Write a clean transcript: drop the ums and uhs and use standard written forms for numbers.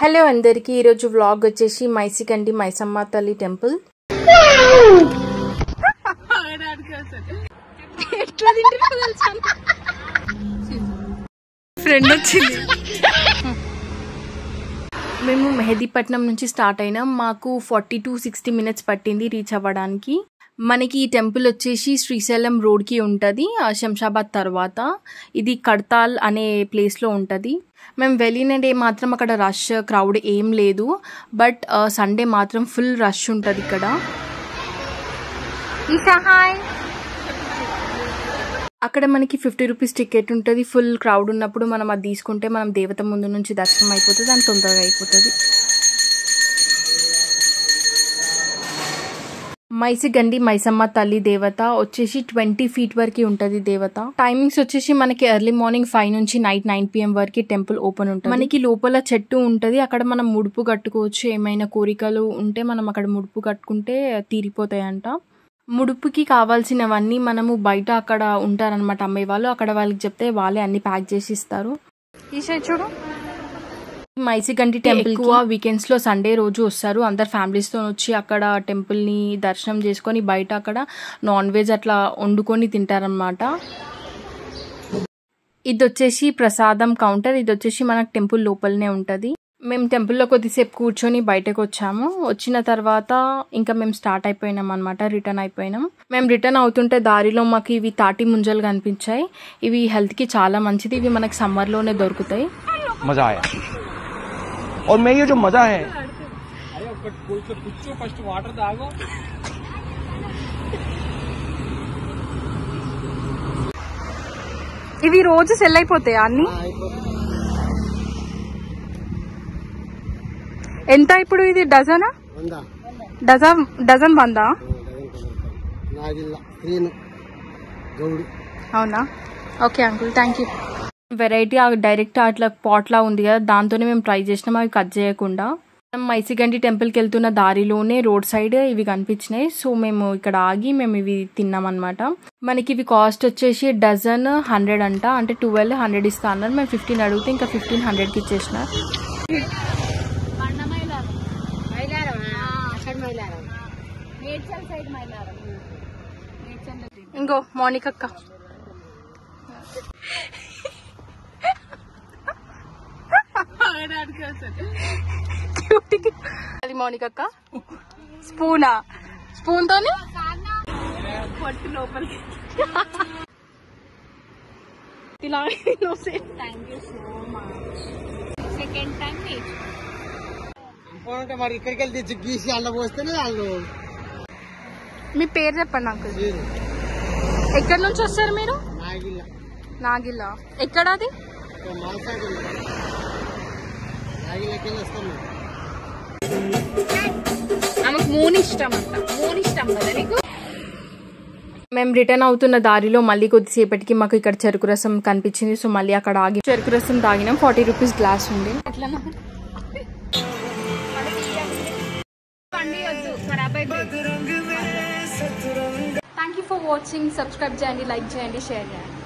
Hello అందరికీ ఈరోజు vlog వచ్చేసి మైసికండి మైసమ్మ తల్లి టెంపుల్. ఫ్రెండ్ వచ్చింది. మేము మెహదీపట్నం నుంచి స్టార్ట్ అయినాం. మాకు 40 to 60 minutes పట్టింది రీచ్ అవ్వడానికి. మనకి ఈ టెంపుల్ వచ్చేసి శ్రీశైలం రోడ్కి ఉంటుంది, శంషాబాద్ తర్వాత. ఇది కడతాల్ అనే ప్లేస్లో ఉంటుంది. మేము వెళ్ళిన డే మాత్రం అక్కడ రష్ క్రౌడ్ ఏం లేదు, బట్ సండే మాత్రం ఫుల్ రష్ ఉంటుంది ఇక్కడ. అక్కడ మనకి 50 rupees టికెట్ ఉంటుంది. ఫుల్ క్రౌడ్ ఉన్నప్పుడు మనం అది తీసుకుంటే మనం దేవత ముందు నుంచి దర్శనం అయిపోతుంది, అని తొందరగా అయిపోతుంది. మైసిగండి మైసమ్మ తల్లి దేవత వచ్చేసి 20 feet వరకు ఉంటుంది దేవత. టైమింగ్స్ వచ్చేసి మనకి ఎర్లీ మార్నింగ్ 5 నుంచి నైట్ 9 PM వరకు టెంపుల్ ఓపెన్ ఉంటుంది. మనకి లోపల చెట్టు ఉంటుంది, అక్కడ మనం ముడుపు కట్టుకోవచ్చు. ఏమైనా కోరికలు ఉంటే మనం అక్కడ ముడుపు కట్టుకుంటే తీరిపోతాయంట. ముడుపుకి కావాల్సినవన్నీ మనము బయట అక్కడ ఉంటారనమాట అమ్మే వాళ్ళు, అక్కడ వాళ్ళకి చెప్తే వాళ్ళే అన్ని ప్యాక్ చేసి ఇస్తారు. ఈ సైడ్ చూడు. మైసిగండి టెంపుల్ ఎక్కువ వీకెండ్స్ లో సండే రోజు వస్తారు. అందరు ఫ్యామిలీస్ తో వచ్చి అక్కడ టెంపుల్ ని దర్శనం చేసుకొని బయట అక్కడ నాన్ వెజ్ అట్లా వండుకొని తింటారనమాట. ఇది వచ్చేసి ప్రసాదం కౌంటర్. ఇది వచ్చేసి మనకు టెంపుల్ లోపలనే ఉంటది. మేము టెంపుల్లో కొద్దిసేపు కూర్చొని బయటకు వచ్చాము. వచ్చిన తర్వాత ఇంకా మేము స్టార్ట్ అయిపోయినాం అనమాట, రిటర్న్ అయిపోయినాం. మేము రిటర్న్ అవుతుంటే దారిలో మాకు ఇవి తాటి ముంజలు కనిపించాయి. ఇవి హెల్త్ కి చాలా మంచిది. ఇవి మనకి సమ్మర్ లోనే దొరుకుతాయి. मजा आया और मैं ये जो मजा है फर्स्ट वाटर तागो. ఇవి రోజు సెల్ అయిపోతాయి అన్ని. ఎంత ఇప్పుడు ఇది డజన్? డజన్ 100. అవునా, okay uncle, thank you. Variety direct అట్లా పాట్లా ఉంది కదా, దాంతోనే మేము ట్రై చేసినాం, అవి కట్ చేయకుండా. మనం మైసిగండి టెంపుల్కి వెళ్తున్న దారిలోనే రోడ్ సైడ్ ఇవి కనిపించినాయి. సో మేము ఇక్కడ ఆగి మేము ఇవి తిన్నాం అనమాట. మనకి ఇవి కాస్ట్ వచ్చేసి డజన్ 100 అంట, అంటే 12 100 ఇస్తా అన్నారు. మేము 15 అడిగితే ఇంకా 1500కి ఇచ్చేసిన. ఇంకో మౌనికక్క అది మౌనికక్క స్పూనా, స్పూన్ తోని పట్టు లోపలికి. సెకండ్ టైం మరి ఇక్కడికి వెళ్తే గీసి అల్ల పోస్తేనే వాళ్ళు. మీ పేరు చెప్పండి అంకుల్. ఎక్కడి నుంచి వస్తారు మీరు? నాగిల్ల. ఎక్కడ అది? ఆమెకు మూన్ ఇష్టం అంట. మూన్ ఇష్టం కదా నీకు? మేము రిటర్న్ అవుతున్న దారిలో మళ్ళీ కొద్దిసేపటికి మాకు ఇక్కడ చెరుకు రసం కనిపించింది. సో మళ్ళీ అక్కడ ఆగి చెరుకు రసం తాగినాం. 40 rupees గ్లాస్ ఉంది. Thank you for watching. Subscribe చేయండి, లైక్ చేయండి, షేర్ చేయండి.